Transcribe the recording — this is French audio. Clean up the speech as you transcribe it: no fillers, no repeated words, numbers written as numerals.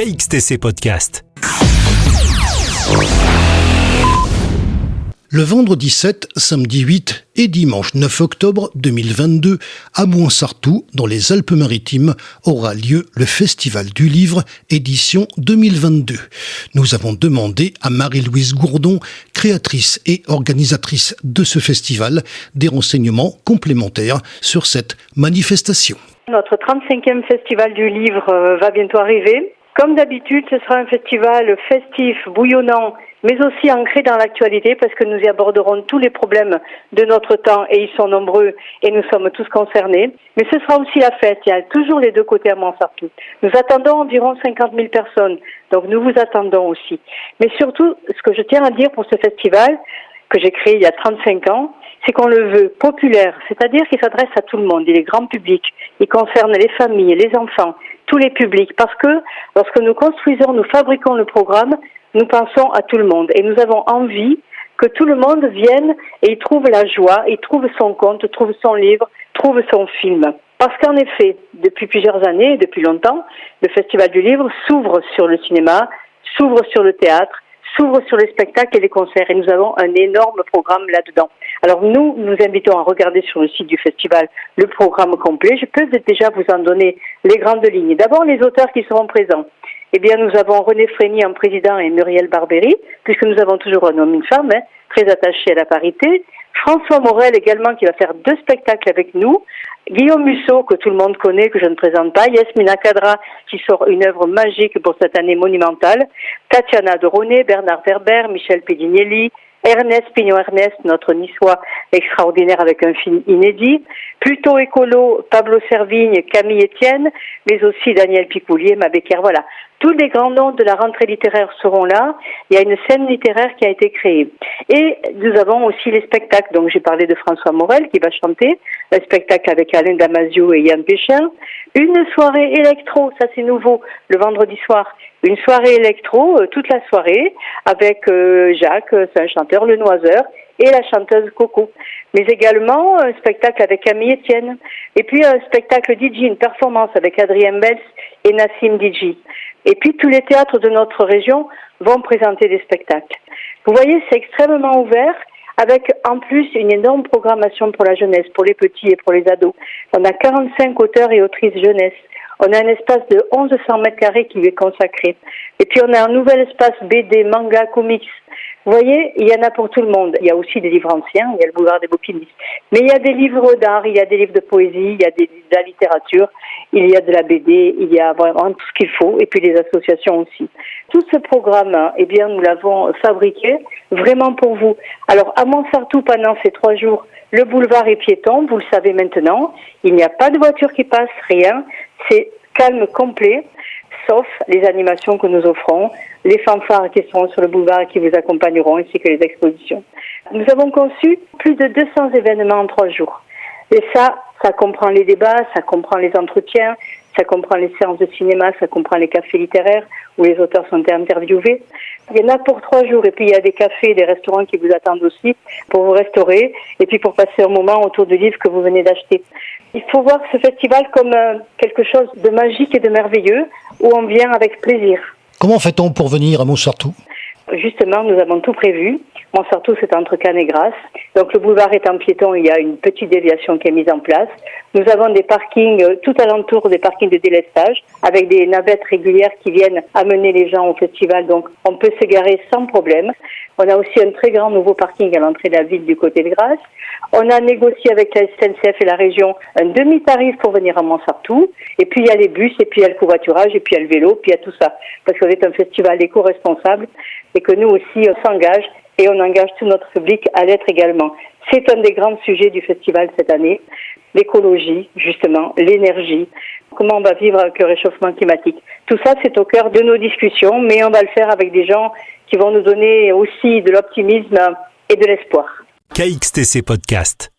KXTC Podcast. Le vendredi 7, samedi 8 et dimanche 9 octobre 2022, à Mouansartou, dans les Alpes-Maritimes, aura lieu le Festival du Livre, édition 2022. Nous avons demandé à Marie-Louise Gourdon, créatrice et organisatrice de ce festival, des renseignements complémentaires sur cette manifestation. Notre 35e Festival du Livre va bientôt arriver. Comme d'habitude, ce sera un festival festif, bouillonnant, mais aussi ancré dans l'actualité parce que nous y aborderons tous les problèmes de notre temps et ils sont nombreux et nous sommes tous concernés. Mais ce sera aussi la fête, il y a toujours les deux côtés à Mouansartou. Nous attendons environ 50 000 personnes, donc nous vous attendons aussi. Mais surtout, ce que je tiens à dire pour ce festival, que j'ai créé il y a 35 ans, c'est qu'on le veut populaire, c'est-à-dire qu'il s'adresse à tout le monde, il est grand public, il concerne les familles, les enfants, tous les publics, parce que lorsque nous construisons, nous fabriquons le programme, nous pensons à tout le monde et nous avons envie que tout le monde vienne et y trouve la joie, y trouve son conte, trouve son livre, trouve son film. Parce qu'en effet, depuis plusieurs années, depuis longtemps, le Festival du Livre s'ouvre sur le cinéma, s'ouvre sur le théâtre, s'ouvre sur les spectacles et les concerts et nous avons un énorme programme là-dedans. Alors nous invitons à regarder sur le site du festival le programme complet. Je peux déjà vous en donner les grandes lignes. D'abord, les auteurs qui seront présents. Eh bien, nous avons René Frémy en président et Muriel Barbery, puisque nous avons toujours un homme et une femme, très attachés à la parité. François Morel également qui va faire 2 spectacles avec nous. Guillaume Musso, que tout le monde connaît, que je ne présente pas. Yasmina Kadra, qui sort une œuvre magique pour cette année monumentale. Tatiana de Roné, Bernard Werber, Michel Pedignelli, Ernest Pignon-Ernest, notre niçois extraordinaire avec un film inédit. Plutôt écolo, Pablo Servigne, Camille Etienne, mais aussi Daniel Picoulier, Mabéker, voilà. Tous les grands noms de la rentrée littéraire seront là. Il y a une scène littéraire qui a été créée. Et nous avons aussi les spectacles. Donc j'ai parlé de François Morel qui va chanter, un spectacle avec Alain Damasio et Yann Péchin. Une soirée électro, ça c'est nouveau, le vendredi soir. Une soirée électro, toute la soirée, avec Jacques, c'est un chanteur, le Noiseur, et la chanteuse Coco. Mais également un spectacle avec Camille Etienne. Et puis un spectacle DJ, une performance avec Adrien Bels et Nassim DJ. Et puis tous les théâtres de notre région vont présenter des spectacles. Vous voyez, c'est extrêmement ouvert, avec en plus une énorme programmation pour la jeunesse, pour les petits et pour les ados. On a 45 auteurs et autrices jeunesse. On a un espace de 1100 mètres carrés qui lui est consacré. Et puis on a un nouvel espace BD, manga, comics. Vous voyez, il y en a pour tout le monde. Il y a aussi des livres anciens, il y a le boulevard des bouquinistes. Mais il y a des livres d'art, il y a des livres de poésie, il y a de la littérature, il y a de la BD, il y a vraiment tout ce qu'il faut, et puis les associations aussi. Tout ce programme, eh bien, nous l'avons fabriqué vraiment pour vous. Alors, à Mouansartou, pendant ces 3 jours, le boulevard est piéton, vous le savez maintenant. Il n'y a pas de voiture qui passe, rien. C'est calme complet, sauf les animations que nous offrons, les fanfares qui seront sur le boulevard et qui vous accompagneront, ainsi que les expositions. Nous avons conçu plus de 200 événements en 3 jours. Et ça comprend les débats, ça comprend les entretiens, ça comprend les séances de cinéma, ça comprend les cafés littéraires où les auteurs sont interviewés. Il y en a pour 3 jours et puis il y a des cafés et des restaurants qui vous attendent aussi pour vous restaurer et puis pour passer un moment autour du livre que vous venez d'acheter. Il faut voir ce festival comme quelque chose de magique et de merveilleux où on vient avec plaisir. Comment fait-on pour venir à Mouansartou ? Justement, nous avons tout prévu. Mouansartou, c'est entre Cannes et Grasse. Donc, le boulevard est en piéton, il y a une petite déviation qui est mise en place. Nous avons des parkings tout alentour, des parkings de délestage, avec des navettes régulières qui viennent amener les gens au festival. Donc, on peut se garer sans problème. On a aussi un très grand nouveau parking à l'entrée de la ville du côté de Grasse. On a négocié avec la SNCF et la région un demi-tarif pour venir à Mouansartou. Et puis, il y a les bus, et puis il y a le covoiturage, et puis il y a le vélo, puis il y a tout ça. Parce qu'on est un festival éco-responsable et que nous aussi, on s'engage et on engage tout notre public à l'être également. C'est un des grands sujets du festival cette année. L'écologie, justement, l'énergie, comment on va vivre avec le réchauffement climatique. Tout ça, c'est au cœur de nos discussions, mais on va le faire avec des gens qui vont nous donner aussi de l'optimisme et de l'espoir. KXTC Podcast.